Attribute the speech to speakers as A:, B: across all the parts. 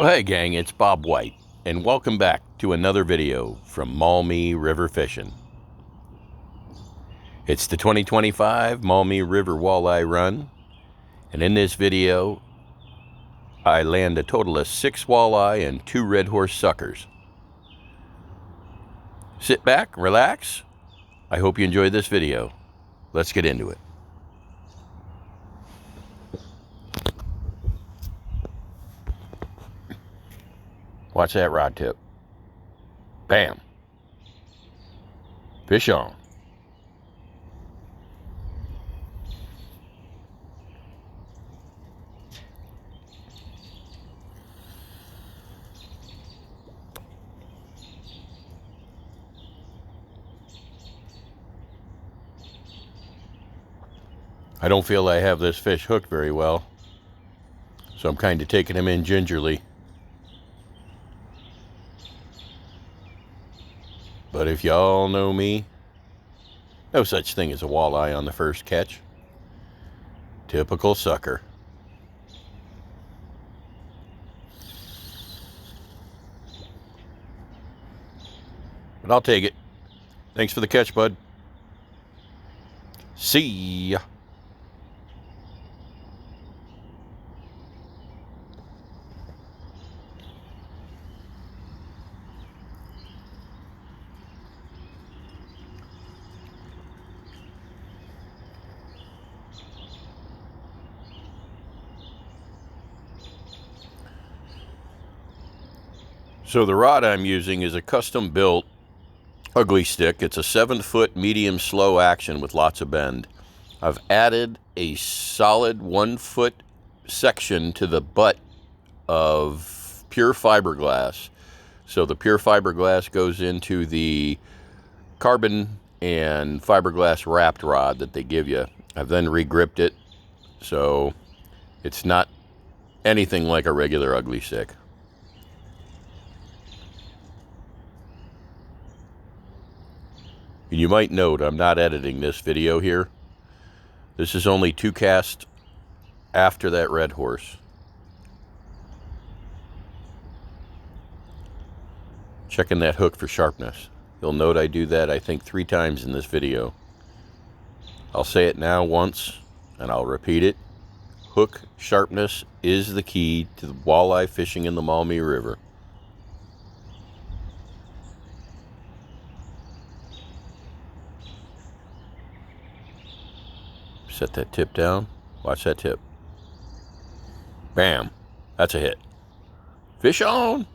A: Well, hey gang, it's Bob White, and welcome back to another video from Maumee River Fishing. It's the 2025 Maumee River Walleye Run, and in this video, I land a total of 6 walleye and 2 red horse suckers. Sit back, relax. I hope you enjoyed this video. Let's get into it. Watch that rod tip. Bam. Fish on. I don't feel I have this fish hooked very well, so I'm kind of taking him in gingerly. But if y'all know me, no such thing as a walleye on the first catch. Typical sucker. But I'll take it. Thanks for the catch, bud. See ya. So the rod I'm using is a custom built ugly stick. It's a 7-foot medium slow action with lots of bend. I've added a solid 1-foot section to the butt of pure fiberglass. So the pure fiberglass goes into the carbon and fiberglass wrapped rod that they give you. I've then regripped it so it's not anything like a regular ugly stick. And you might note I'm not editing this video here. This is only 2 casts after that red horse. Checking that hook for sharpness. You'll note I do that I think 3 times in this video. I'll say it now once and I'll repeat it. Hook sharpness is the key to the walleye fishing in the Maumee River. Set that tip down. Watch that tip. Bam. That's a hit. Fish on.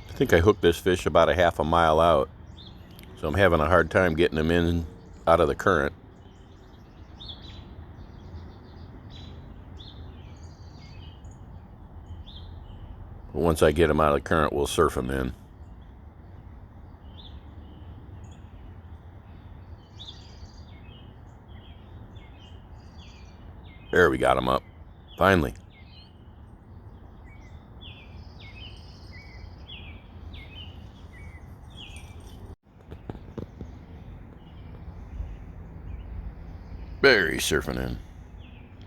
A: I think I hooked this fish about a half a mile out, so I'm having a hard time getting him in out of the current. But once I get him out of the current, we'll surf him in. There, we got him up. Finally. There, he's surfing in.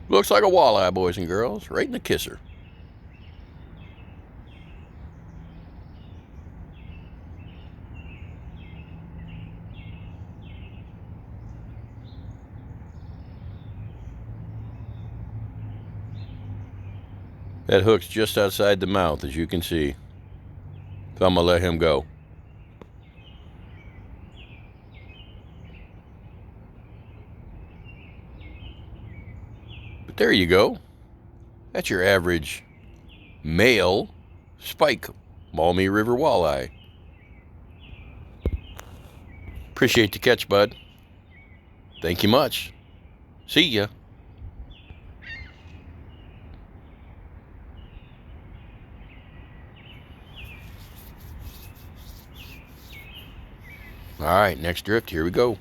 A: Looks like a walleye, boys and girls. Right in the kisser. That hook's just outside the mouth, as you can see. So I'm gonna let him go. But there you go. That's your average male spike Maumee River walleye. Appreciate the catch, bud. Thank you much. See ya. All right, next drift, here we go.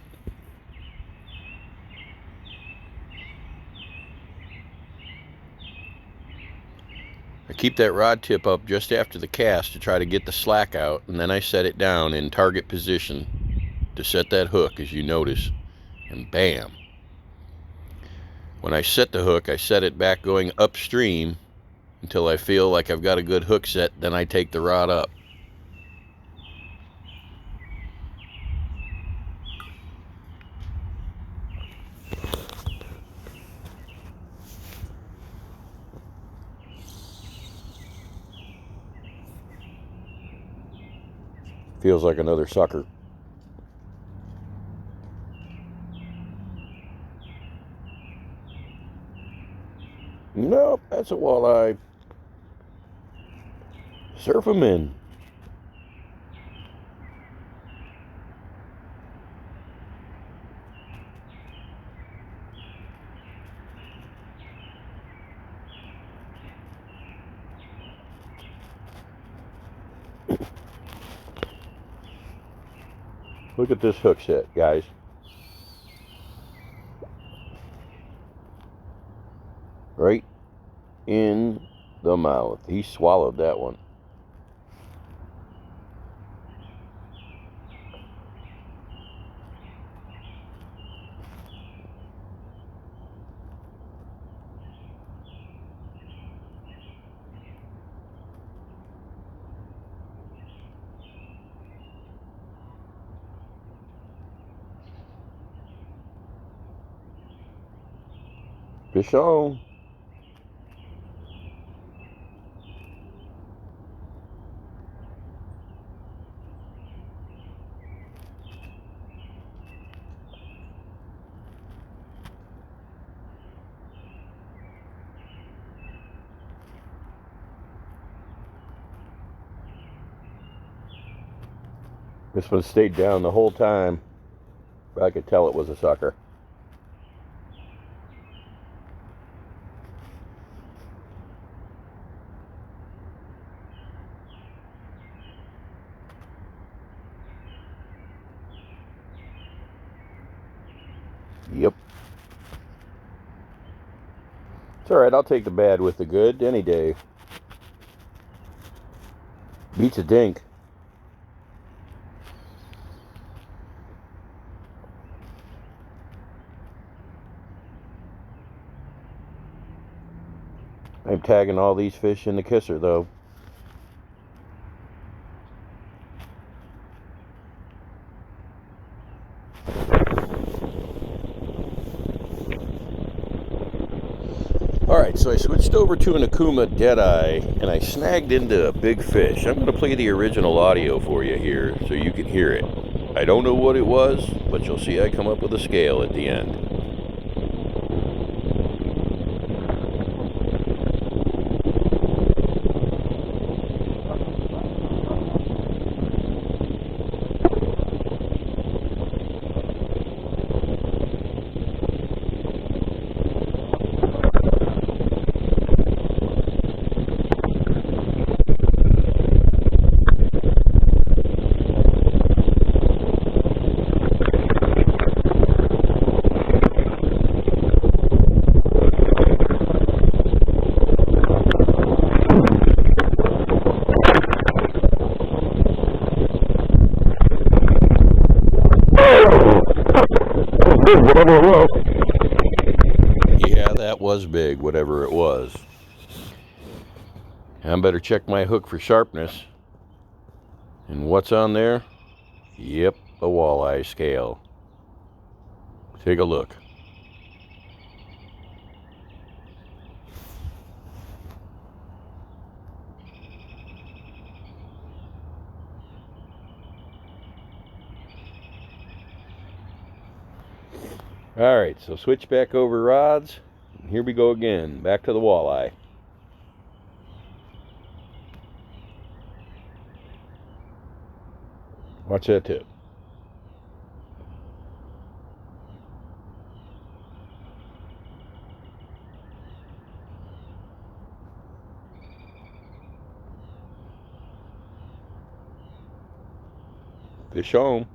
A: I keep that rod tip up just after the cast to try to get the slack out, and then I set it down in target position to set that hook, as you notice, and bam. When I set the hook, I set it back going upstream until I feel like I've got a good hook set, then I take the rod up. Feels like another sucker. Nope, that's a walleye. Surf 'em in. Look at this hook set, guys. Right in the mouth. He swallowed that one. Fish on. This one stayed down the whole time, but I could tell it was a sucker. Yep. It's alright, I'll take the bad with the good any day. Beats a dink. I'm tagging all these fish in the kisser though. Alright, so I switched over to an Akuma Deadeye and I snagged into a big fish. I'm going to play the original audio for you here so you can hear it. I don't know what it was, but you'll see I come up with a scale at the end. Yeah, that was big, whatever it was. I better check my hook for sharpness. And what's on there? Yep, a walleye scale. Take a look. Alright, so switch back over rods. Here we go again, back to the walleye. Watch that tip. Fish on.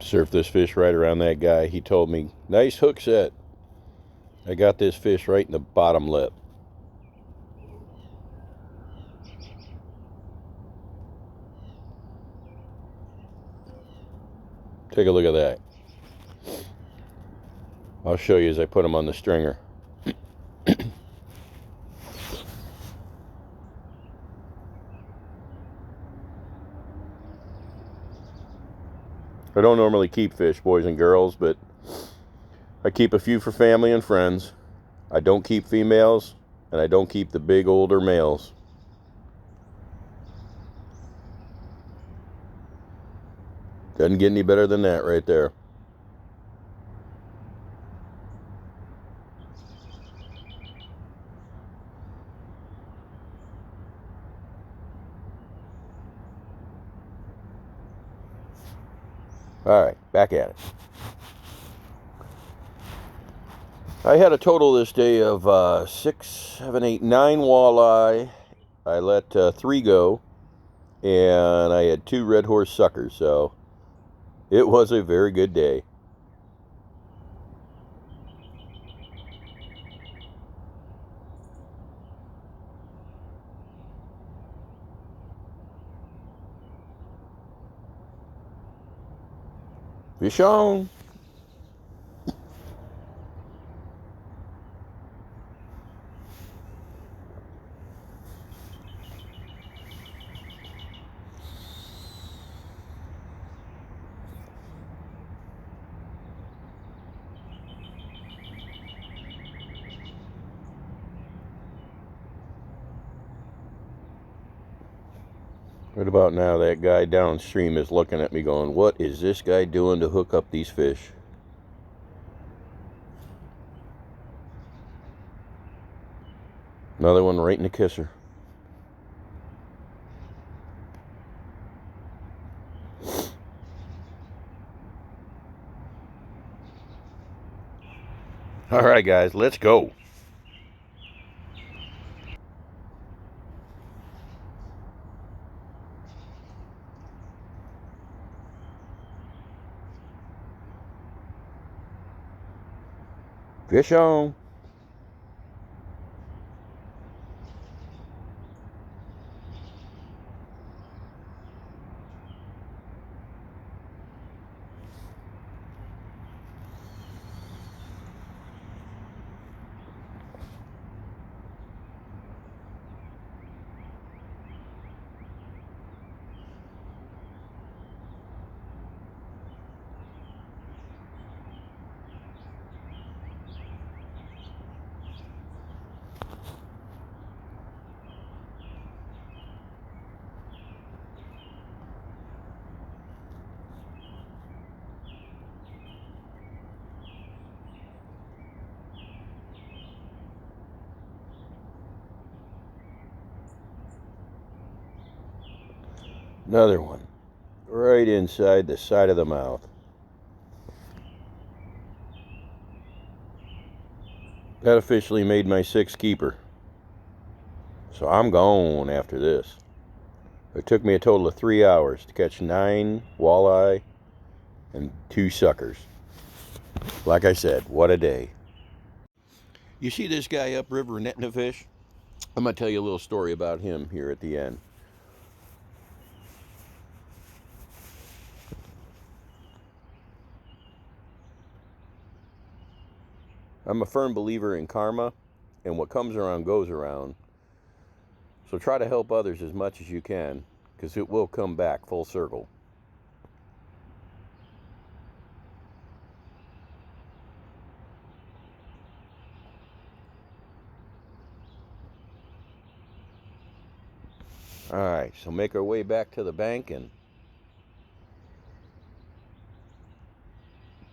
A: Surfed this fish right around that guy. He told me, nice hook set. I got this fish right in the bottom lip. Take a look at that. I'll show you as I put him on the stringer. I don't normally keep fish, boys and girls, but I keep a few for family and friends. I don't keep females, and I don't keep the big older males. Doesn't get any better than that right there. All right, back at it. I had a total this day of 6, 7, 8, 9 walleye. I let 3 go, and I had 2 red horse suckers, so it was a very good day. Fish on. Right about now, that guy downstream is looking at me going, what is this guy doing to hook up these fish? Another one right in the kisser. All right, guys, let's go. Fish on. Another one right inside the side of the mouth. That officially made my 6th keeper. So I'm gone after this. It took me a total of 3 hours to catch 9 walleye and 2 suckers. Like I said, what a day. You see this guy upriver netting a fish? I'm going to tell you a little story about him here at the end. I'm a firm believer in karma, and what comes around goes around. So try to help others as much as you can, because it will come back full circle. All right, so make our way back to the bank, and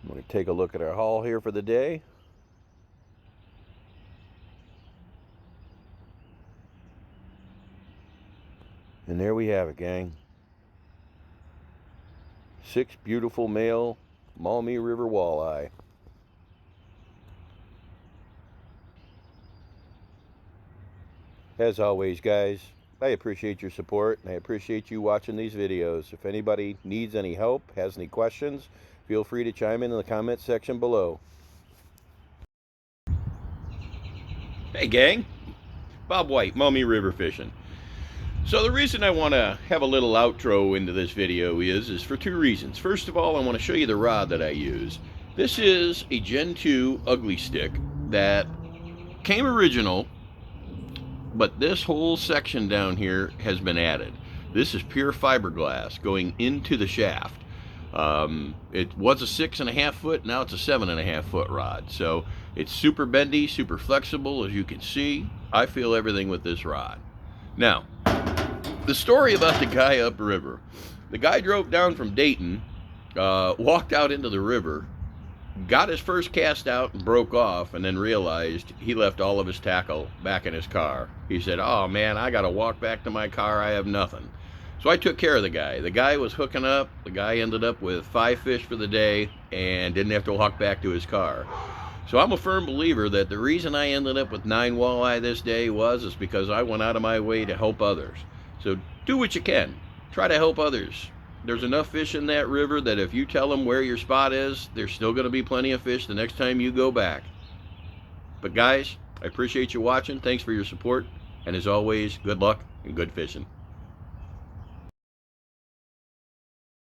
A: I'm going to take a look at our haul here for the day. And there we have it, gang. 6 beautiful male Maumee River walleye. As always, guys, I appreciate your support, and I appreciate you watching these videos. If anybody needs any help, has any questions, feel free to chime in the comment section below. Hey gang, Bob White, Maumee River Fishing. So the reason I want to have a little outro into this video is for two reasons. First of all, I want to show you the rod that I use. This is a Gen 2 ugly stick that came original, but this whole section down here has been added. This is pure fiberglass going into the shaft. It was a 6.5 foot, now it's a 7.5 foot rod. So it's super bendy, super flexible, as you can see. I feel everything with this rod. Now, the story about the guy upriver. The guy drove down from Dayton, walked out into the river, got his first cast out and broke off, and then realized he left all of his tackle back in his car. He said, "Oh man, I gotta walk back to my car, I have nothing." So I took care of the guy. The guy was hooking up. The guy ended up with 5 fish for the day and didn't have to walk back to his car. So I'm a firm believer that the reason I ended up with 9 walleye this day is because I went out of my way to help others. So do what you can. Try to help others. There's enough fish in that river that if you tell them where your spot is, there's still going to be plenty of fish the next time you go back. But guys, I appreciate you watching. Thanks for your support. And as always, good luck and good fishing.